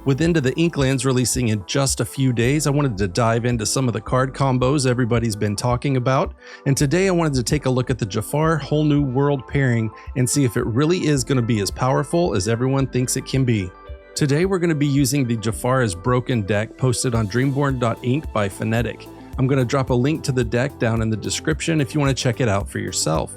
With Into the Inklands releasing in just a few days, I wanted to dive into some of the card combos everybody's been talking about, and today I wanted to take a look at the Jafar Whole New World pairing and see if it really is going to be as powerful as everyone thinks it can be. Today we're going to be using the Jafar is Broken deck posted on Dreamborn.ink by Phonetic. I'm going to drop a link to the deck down in the description if you want to check it out for yourself.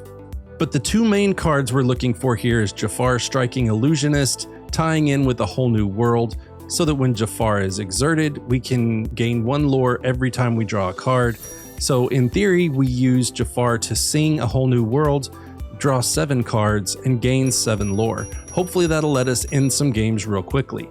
But the two main cards we're looking for here is Jafar Striking Illusionist, tying in with the Whole New World, so that when Jafar is exerted, we can gain 1 lore every time we draw a card. So in theory, we use Jafar to sing a Whole New World, draw 7 cards, and gain 7 lore. Hopefully that'll let us end some games real quickly.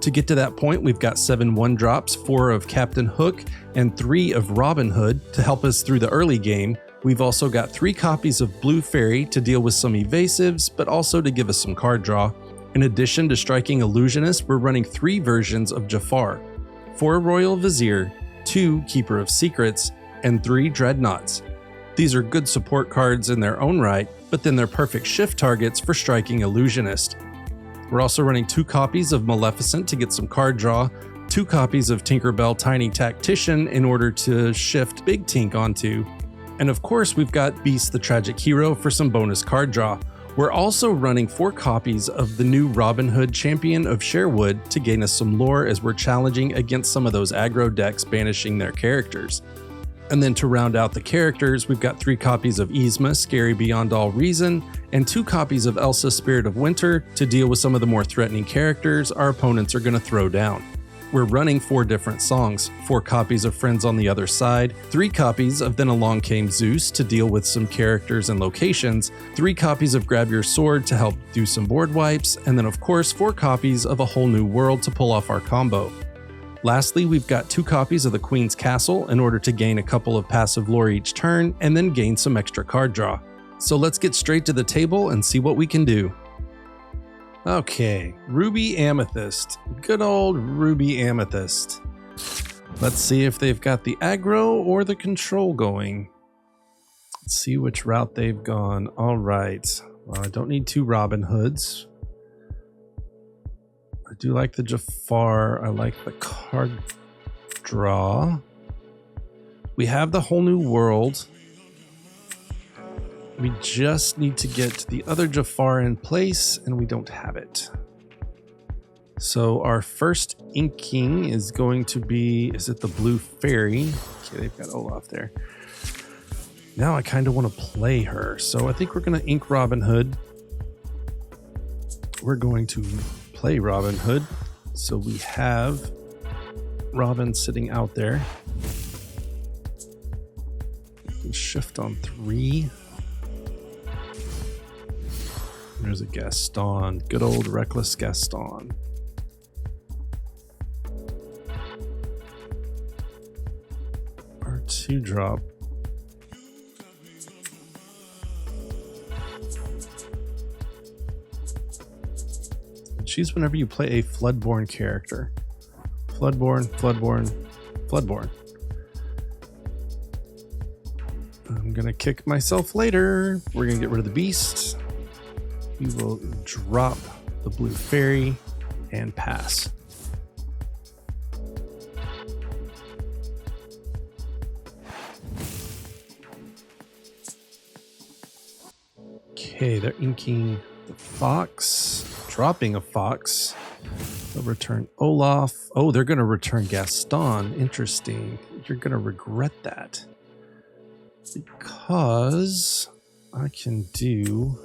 To get to that point, we've got 7 1-drops, 4 of Captain Hook, and 3 of Robin Hood to help us through the early game. We've also got 3 copies of Blue Fairy to deal with some evasives, but also to give us some card draw. In addition to Striking Illusionist, we're running 3 versions of Jafar: 4 Royal Vizier, 2 Keeper of Secrets, and 3 Dreadnoughts. These are good support cards in their own right, but then they're perfect shift targets for Striking Illusionist. We're also running 2 copies of Maleficent to get some card draw, 2 copies of Tinkerbell Tiny Tactician in order to shift Big Tink onto, and of course we've got Beast the Tragic Hero for some bonus card draw. We're also running 4 copies of the new Robin Hood Champion of Sherwood to gain us some lore as we're challenging against some of those aggro decks banishing their characters. And then to round out the characters, we've got 3 copies of Yzma, Scary Beyond All Reason, and 2 copies of Elsa, Spirit of Winter to deal with some of the more threatening characters our opponents are going to throw down. We're running 4 different songs, 4 copies of Friends on the Other Side, 3 copies of Then Along Came Zeus to deal with some characters and locations, 3 copies of Grab Your Sword to help do some board wipes, and then of course 4 copies of A Whole New World to pull off our combo. Lastly, we've got 2 copies of the Queen's Castle in order to gain a couple of passive lore each turn and then gain some extra card draw. So let's get straight to the table and see what we can do. Okay, Ruby Amethyst. Good old Ruby Amethyst. Let's see if they've got the aggro or the control going. Let's see which route they've gone. All right. Well, I don't need 2 Robin Hoods. I do like the Jafar. I like the card draw. We have the Whole New World. We just need to get the other Jafar in place, and we don't have it. So our first inking is going to be, is it the Blue Fairy? Okay, they've got Olaf there. Now I kind of want to play her. So I think we're going to ink Robin Hood. We're going to play Robin Hood. So we have Robin sitting out there. Shift on 3. There's a Gaston. Good old reckless Gaston. Our 2-drop. Choose whenever you play a Floodborn character. Floodborn, Floodborn, Floodborn. I'm gonna kick myself later. We're gonna get rid of the Beast. We will drop the Blue Fairy and pass. Okay, they're inking the Fox, dropping a Fox. They'll return Olaf. Oh, they're going to return Gaston. Interesting. You're going to regret that. Because I can do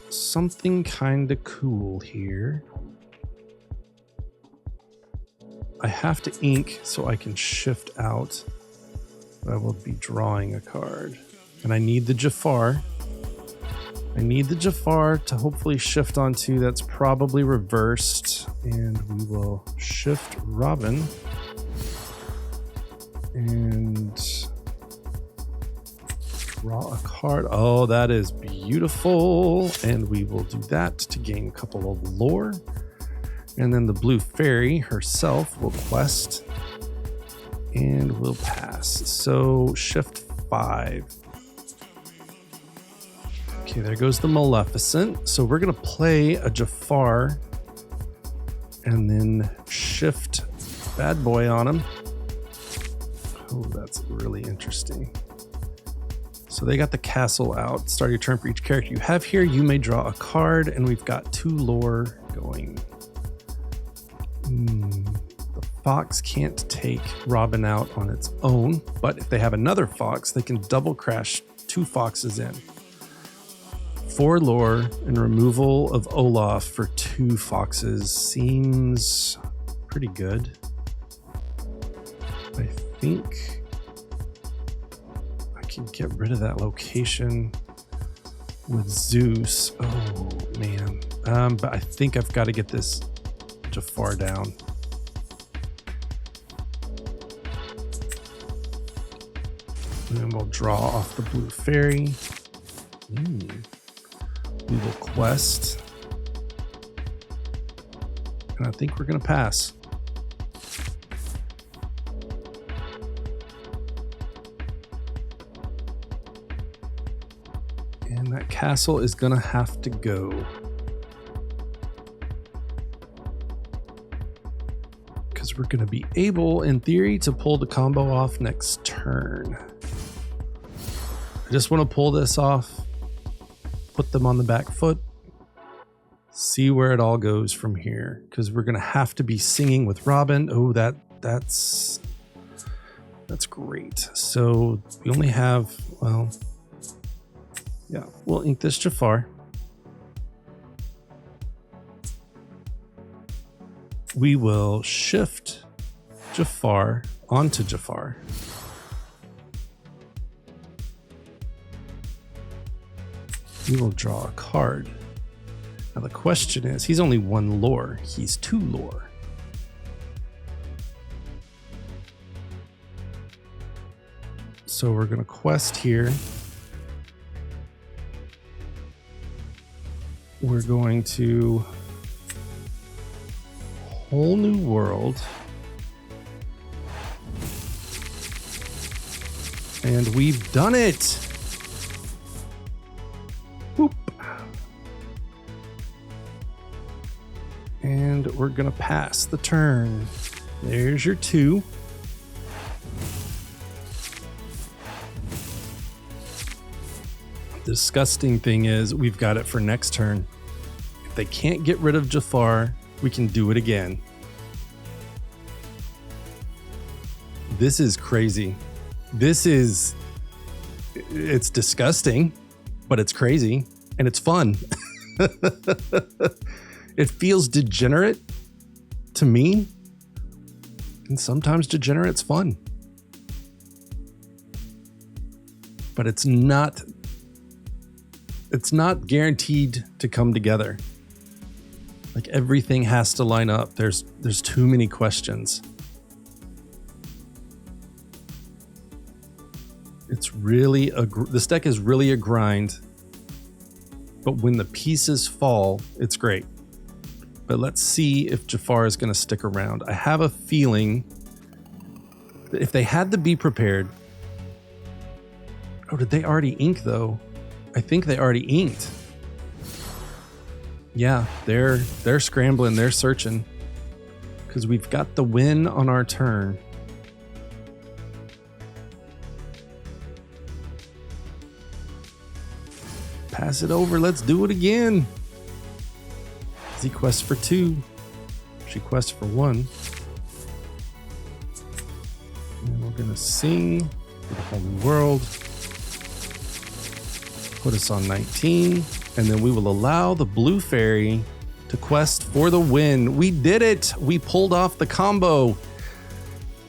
something kind of cool here. I have to ink so I can shift out, but I will be drawing a card. And I need the Jafar. I need the Jafar to hopefully shift onto. That's probably reversed. And we will shift Robin. And draw a card. Oh, that is beautiful. And we will do that to gain a couple of lore. And then the Blue Fairy herself will quest. And we'll pass. So shift 5. Okay, there goes the Maleficent. So we're going to play a Jafar. and then shift bad boy on him. Oh, that's really interesting. So they got the castle out. Start your turn for each character you have here. You may draw a card, and we've got 2 lore going. The fox can't take Robin out on its own, but if they have another fox, they can double crash 2 foxes in. 4 lore and removal of Olaf for 2 foxes seems pretty good. I think I can get rid of that location with Zeus. Oh man. But I think I've got to get this Jafar down. And then we'll draw off the blue fairy. We will quest. And I think we're going to pass. And that castle is going to have to go. Because we're going to be able, in theory, to pull the combo off next turn. I just want to pull this off. Put them on the back foot, see where it all goes from here, because we're gonna have to be singing with Robin. Oh, that's great. So we only have, well, yeah, we'll ink this Jafar. We will shift Jafar onto Jafar. We will draw a card. Now the question is, he's only 1 lore. He's 2 lore. So we're going to quest here. We're going to whole new world. And we've done it. Boop. And we're gonna pass the turn. There's your 2. The disgusting thing is we've got it for next turn. If they can't get rid of Jafar, we can do it again. This is crazy. It's disgusting. But it's crazy and it's fun. It feels degenerate to me. And sometimes degenerate's fun. But it's not guaranteed to come together. Like everything has to line up. There's too many questions. It's really this deck is really a grind, but when the pieces fall, it's great. But let's see if Jafar is going to stick around. I have a feeling that if they had the Be Prepared. Oh, did they already ink though? I think they already inked. Yeah, they're scrambling, they're searching, because we've got the win on our turn. Pass it over. Let's do it again. Z quests for 2. She quests for 1. And we're going to sing for the whole new world. Put us on 19. And then we will allow the blue fairy to quest for the win. We did it. We pulled off the combo.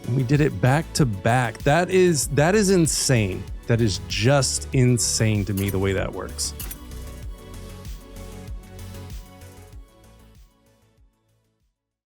And we did it back to back. That is insane. That is just insane to me the way that works.